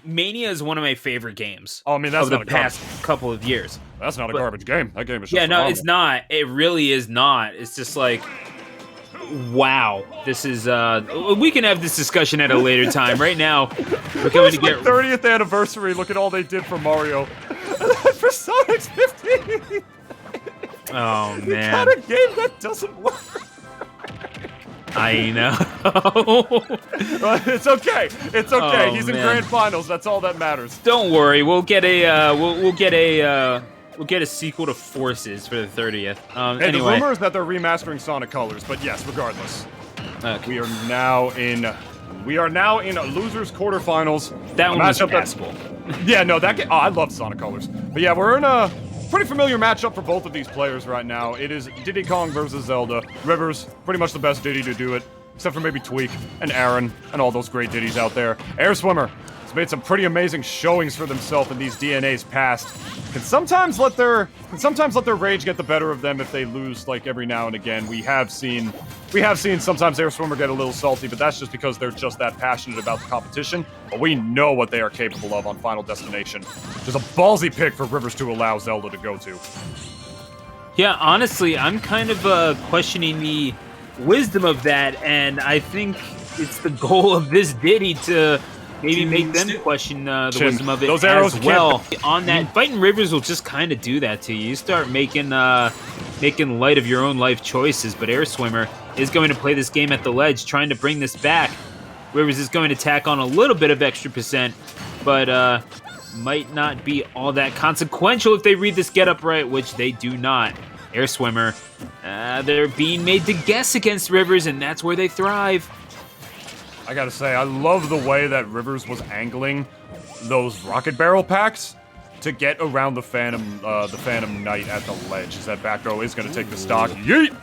Mania is one of my favorite games. Oh, I mean, that's of not the a past couple of years. That's not a garbage game. That game is just yeah, no, phenomenal. it's not. It really is not. It's just like, wow, this is. We can have this discussion at a later time. Right now, we're going to get 30th anniversary. Look at all they did for Mario. For Sonic's 15. Oh man, You got a game that doesn't work. I know. It's okay. It's okay. Oh, He's in man. grand finals. That's all that matters. Don't worry, we'll get a we'll get a sequel to Forces for the 30th. Hey, Anyway, the rumor is that they're remastering Sonic Colors, but yes, regardless, okay. we are now in losers quarterfinals. That one was matchup that's- passable. Yeah, no, that game. Oh, I love Sonic Colors, but yeah, we're in a pretty familiar matchup for both of these players right now. It is Diddy Kong versus Zelda. Rivers, pretty much the best Diddy to do it, except for maybe Tweak and Aaron and all those great Diddies out there. Airswimmer has made some pretty amazing showings for themselves in these DNAs past. Can sometimes let their rage get the better of them if they lose, like every now and again. We have seen sometimes Airswimmer get a little salty, but that's just because they're just that passionate about the competition. But we know what they are capable of on Final Destination. There's a ballsy pick for Rivers to allow Zelda to go to. Yeah, honestly, I'm kind of questioning the wisdom of that, and I think it's the goal of this Diddy to maybe make them question the wisdom of it those arrows as well. On that, fighting Rivers will just kind of do that to you. You start making light of your own life choices, but Airswimmer is going to play this game at the ledge, trying to bring this back. Rivers is going to tack on a little bit of extra percent, but might not be all that consequential if they read this getup right, which they do not. Airswimmer, they're being made to guess against Rivers, and that's where they thrive. I gotta say, I love the way that Rivers was angling those rocket barrel packs to get around the Phantom Knight at the ledge. As that back row is gonna take the stock. Yeet!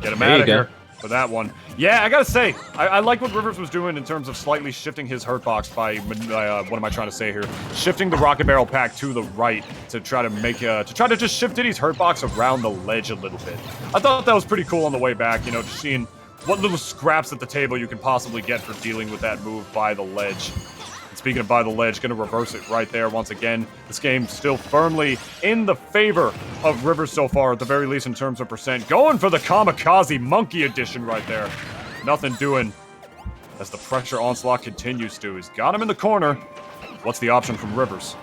Get him out of here for that one. Yeah, I gotta say, I like what Rivers was doing in terms of slightly shifting his hurt box by, what am I trying to say here? Shifting the rocket barrel pack to the right to try to just shift Diddy's hurt box around the ledge a little bit. I thought that was pretty cool on the way back, just seeing what little scraps at the table you can possibly get for dealing with that move by the ledge. And speaking of by the ledge, gonna reverse it right there once again. This game still firmly in the favor of Rivers so far, at the very least in terms of percent. Going for the Kamikaze Monkey Edition right there. Nothing doing as the pressure onslaught continues to. He's got him in the corner. What's the option from Rivers?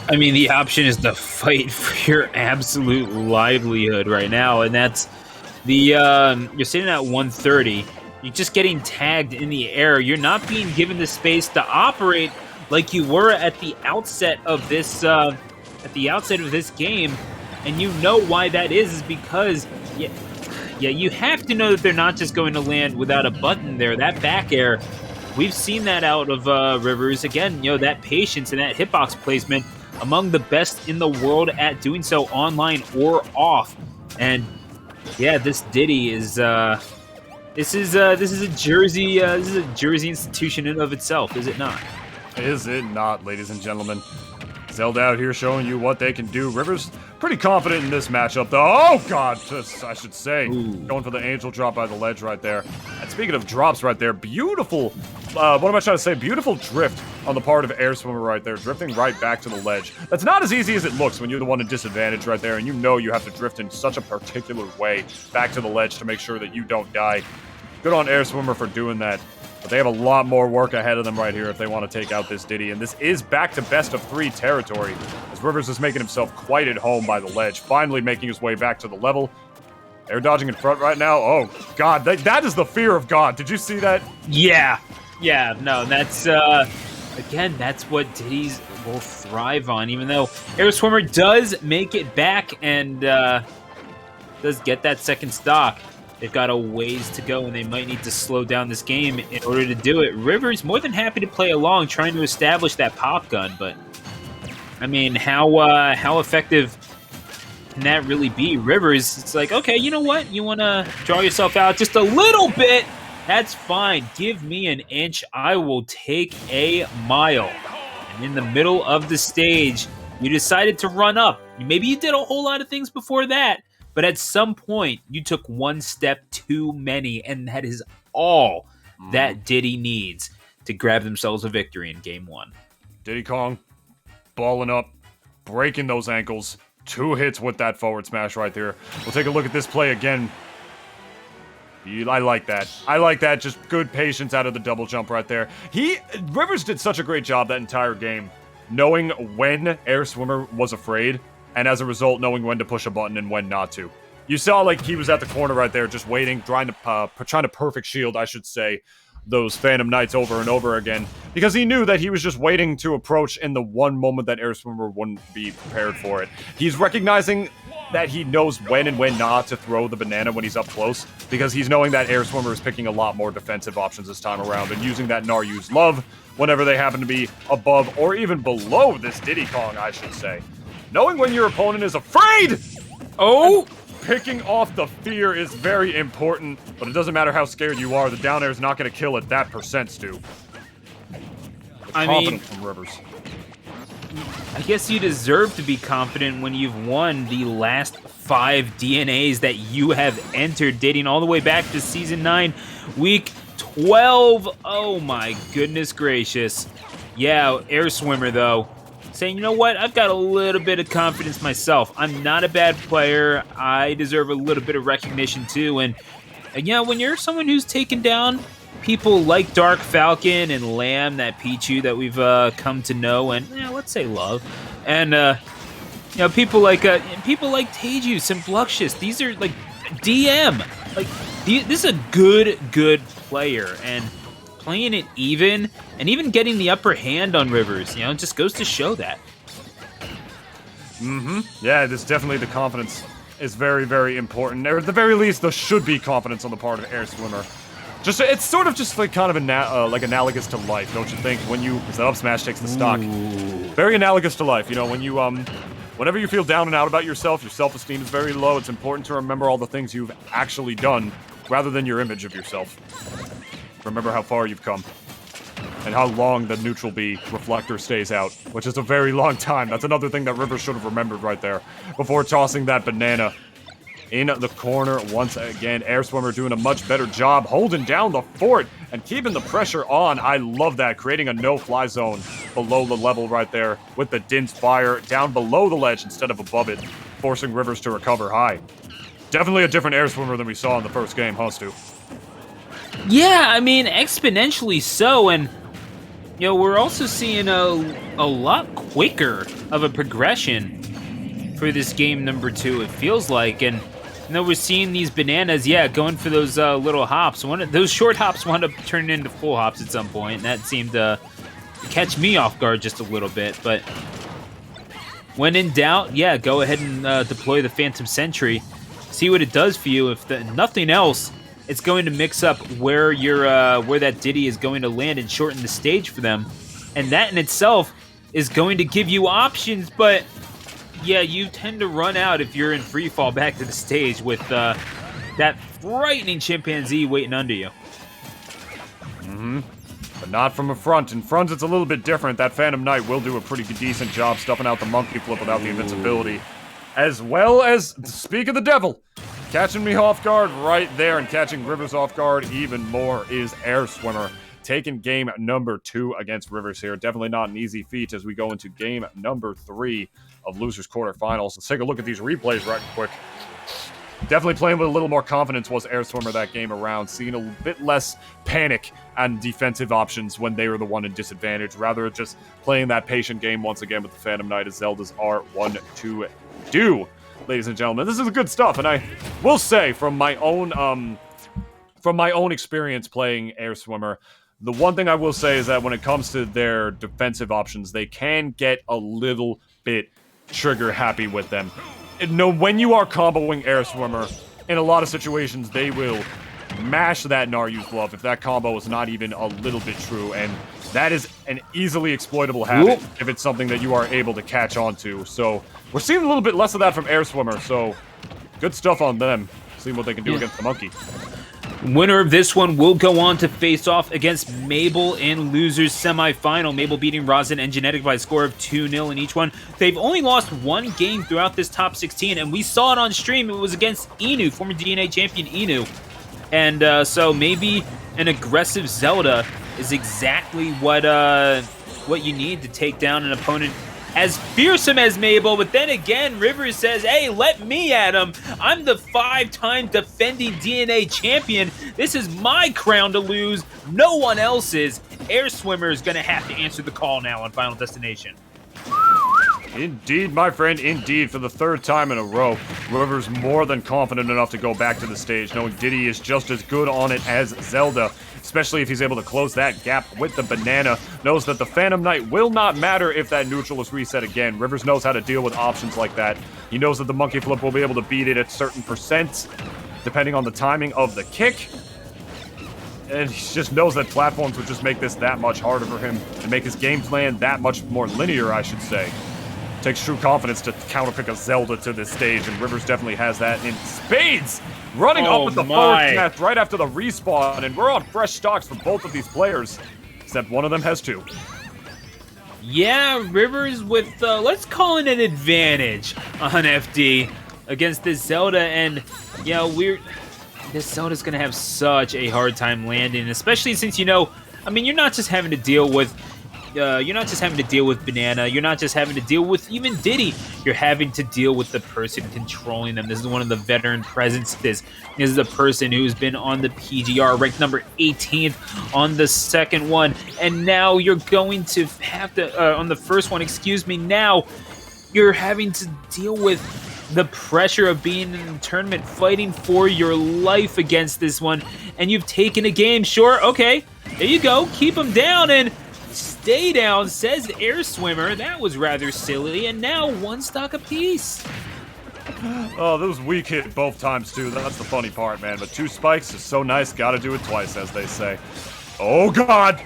I mean, the option is to fight for your absolute livelihood right now, and that's you're sitting at 130. You're just getting tagged in the air. You're not being given the space to operate like you were at the outset of this game, and you know why that is because you have to know that they're not just going to land without a button there. That back air, we've seen that out of Rivers. Again, that patience and that hitbox placement, among the best in the world at doing so online or off. And yeah, this Diddy is this is a Jersey institution in and of itself, is it not? Is it not, ladies and gentlemen? Zelda out here showing you what they can do. Rivers pretty confident in this matchup, though. Oh, God, I should say. Ooh. Going for the angel drop by the ledge right there. And speaking of drops right there, beautiful, what am I trying to say? Beautiful drift on the part of Airswimmer right there, drifting right back to the ledge. That's not as easy as it looks when you're the one in disadvantage right there, and you know you have to drift in such a particular way back to the ledge to make sure that you don't die. Good on Airswimmer for doing that. But they have a lot more work ahead of them right here if they want to take out this Diddy. And this is back to best of 3 territory, as Rivers is making himself quite at home by the ledge, finally making his way back to the level. Air dodging in front right now. Oh, God, that is the fear of God. Did you see that? Yeah, no, that's, again, that's what Diddy's will thrive on, even though Airswimmer does make it back and does get that second stock. They've got a ways to go, and they might need to slow down this game in order to do it. Rivers more than happy to play along, trying to establish that pop gun, but I mean, how effective can that really be? Rivers, it's like, okay, you know what? You want to draw yourself out just a little bit? That's fine. Give me an inch. I will take a mile. And in the middle of the stage, you decided to run up. Maybe you did a whole lot of things before that, but at some point, you took one step too many, and that is all that Diddy needs. to grab themselves a victory in Game 1. Diddy Kong, balling up, breaking those ankles. 2 hits with that forward smash right there. We'll take a look at this play again. I like that. I like that. Just good patience out of the double jump right there. Rivers did such a great job that entire game, knowing when Airswimmer was afraid, and as a result, knowing when to push a button and when not to. You saw, like, he was at the corner right there, just waiting, trying to perfect shield, I should say, those Phantom Knights over and over again, because he knew that he was just waiting to approach in the one moment that Airswimmer wouldn't be prepared for it. He's recognizing that he knows when and when not to throw the banana when he's up close, because he's knowing that Airswimmer is picking a lot more defensive options this time around and using that Naryu's love whenever they happen to be above or even below this Diddy Kong, I should say. Knowing when your opponent is afraid! Oh! Picking off the fear is very important, but it doesn't matter how scared you are, the down air is not going to kill at that percent, Stu. Confidence from Rivers. I guess you deserve to be confident when you've won the last 5 DNAs that you have entered, dating all the way back to Season 9, Week 12. Oh my goodness gracious. Yeah, Airswimmer, though, saying, you know what, I've got a little bit of confidence myself. I'm not a bad player. I deserve a little bit of recognition, too. And yeah, when you're someone who's taken down people like Dark Falcon and Lamb, that Pichu that we've come to know and, let's say love, and people like Teju and Bluxious. These are like DM. Like this is a good player, and playing it even and even getting the upper hand on Rivers, it just goes to show that. Yeah, this definitely the confidence is very, very important. Or at the very least, there should be confidence on the part of Airswimmer. It's sort of just like kind of like analogous to life, don't you think? Because that up smash takes the stock. Very analogous to life, when you whenever you feel down and out about yourself, your self-esteem is very low. It's important to remember all the things you've actually done, rather than your image of yourself. Remember how far you've come, and how long the neutral B reflector stays out, which is a very long time. That's another thing that Rivers should have remembered right there before tossing that banana. In the corner once again, Airswimmer doing a much better job holding down the fort and keeping the pressure on. I love that, creating a no-fly zone below the level right there with the Din's Fire down below the ledge instead of above it, forcing Rivers to recover high. Definitely a different Airswimmer than we saw in the first game, huh, Stu? Yeah, I mean, exponentially so, and we're also seeing a lot quicker of a progression for this game number 2, it feels like, and we're seeing these bananas, going for those little hops. Those short hops wound up turning into full hops at some point, and that seemed to catch me off guard just a little bit. But when in doubt, go ahead and deploy the Phantom Sentry. See what it does for you. If nothing else, it's going to mix up where that Diddy is going to land and shorten the stage for them. And that in itself is going to give you options, but you tend to run out if you're in free fall back to the stage with that frightening chimpanzee waiting under you. But not from a front. In front, it's a little bit different. That Phantom Knight will do a pretty decent job stuffing out the monkey flip without the invincibility. As well as, speak of the devil, catching me off guard right there and catching Rivers off guard even more is Airswimmer. Taking game number 2 against Rivers here. Definitely not an easy feat as we go into game number 3 of Losers Quarterfinals. Let's take a look at these replays right quick. Definitely playing with a little more confidence was Airswimmer that game around, seeing a bit less panic and defensive options when they were the one in disadvantage, rather just playing that patient game once again with the Phantom Knight as Zelda's R1 to do. Ladies and gentlemen, this is good stuff, and I will say from my own experience playing Airswimmer, the one thing I will say is that when it comes to their defensive options, they can get a little bit trigger happy with them. When you are comboing Airswimmer, in a lot of situations, they will mash that Naryu's Glove if that combo is not even a little bit true, and that is an easily exploitable habit if it's something that you are able to catch on to. So we're seeing a little bit less of that from Airswimmer, so good stuff on them. Seeing what they can do against the monkey. Winner of this one will go on to face off against Mabel in Losers semifinal. Mabel beating Rosin and Genetic by a score of 2-0 in each one. They've only lost one game throughout this top 16, and we saw it on stream. It was against Inu, former DNA champion Inu. And so maybe an aggressive Zelda is exactly what you need to take down an opponent as fearsome as Mabel. But then again, Rivers says, hey, let me at him. I'm the 5-time defending DNA champion. This is my crown to lose. No one else's. Airswimmer is going to have to answer the call now on Final Destination. Indeed, my friend, indeed. For the 3rd time in a row, Rivers more than confident enough to go back to the stage, knowing Diddy is just as good on it as Zelda, especially if he's able to close that gap with the banana. Knows that the Phantom Knight will not matter if that neutral is reset again. Rivers knows how to deal with options like that. He knows that the monkey flip will be able to beat it at certain percents, depending on the timing of the kick. And he just knows that platforms would just make this that much harder for him and make his game plan that much more linear, I should say. Takes true confidence to counterpick a Zelda to this stage, and Rivers definitely has that in spades. Running up with the forward smash right after the respawn, and we're on fresh stocks for both of these players, except one of them has 2. Yeah, Rivers with, let's call it an advantage on FD against this Zelda, and, you know, this Zelda's going to have such a hard time landing, especially since, you know, I mean, you're not just having to deal with Banana. You're not just having to deal with even Diddy. You're having to deal with the person controlling them. This is one of the veteran presences. This is the person who's been on the PGR, ranked number 18th on the second one. And now you're going to have to, on the first one, excuse me, now you're having to deal with the pressure of being in the tournament, fighting for your life against this one. And you've taken a game. Sure, okay, there you go. Keep him down and stay down, says Airswimmer. That was rather silly, and now 1 stock apiece. Oh, those weak hit both times, too. That's the funny part, man. But 2 spikes is so nice, gotta do it twice, as they say. Oh, God!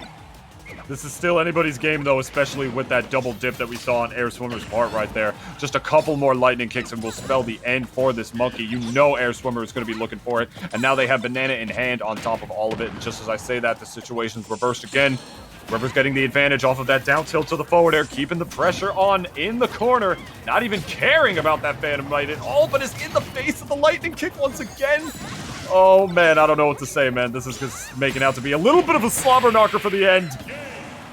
This is still anybody's game, though, especially with that double dip that we saw on Airswimmer's part right there. Just a couple more lightning kicks and we'll spell the end for this monkey. You know Airswimmer is going to be looking for it, and now they have Banana in hand on top of all of it, and just as I say that, the situation's reversed again. Rivers getting the advantage off of that down tilt to the forward air, keeping the pressure on in the corner, not even caring about that Phantom Knight at all, but is in the face of the lightning kick once again. Oh, man, I don't know what to say, man. This is just making out to be a little bit of a slobber knocker for the end.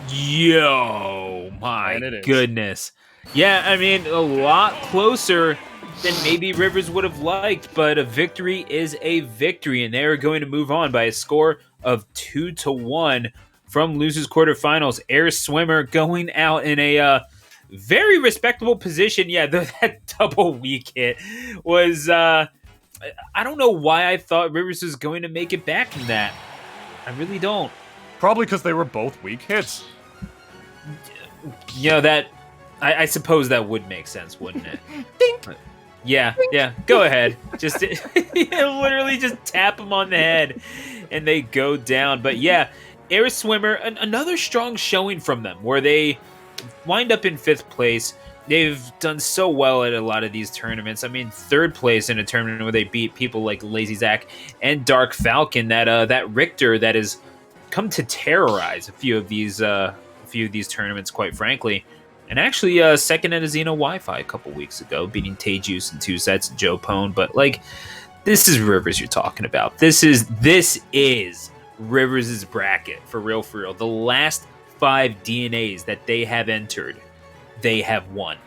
Yo, my goodness. Yeah, I mean, a lot closer than maybe Rivers would have liked, but a victory is a victory, and they are going to move on by a score of 2-1 from losers quarterfinals. Airswimmer going out in a very respectable position. Yeah, that double weak hit was, I don't know why I thought Rivers was going to make it back from that. I really don't. Probably because they were both weak hits. You know, that, I suppose that would make sense, wouldn't it? Dink! Yeah, go ahead. Just literally just tap them on the head and they go down. But yeah, Airswimmer, another strong showing from them where they wind up in 5th place. They've done so well at a lot of these tournaments. I mean, 3rd place in a tournament where they beat people like Lazy Zach and Dark Falcon, that Richter that has come to terrorize a few of these tournaments, quite frankly. And actually, 2nd at a Xeno Wi-Fi a couple weeks ago, beating Tejuice in 2 sets, Joe Pone. But like, this is Rivers you're talking about. This is Rivers' bracket, for real. The last 5 DNAs that they have entered, they have won.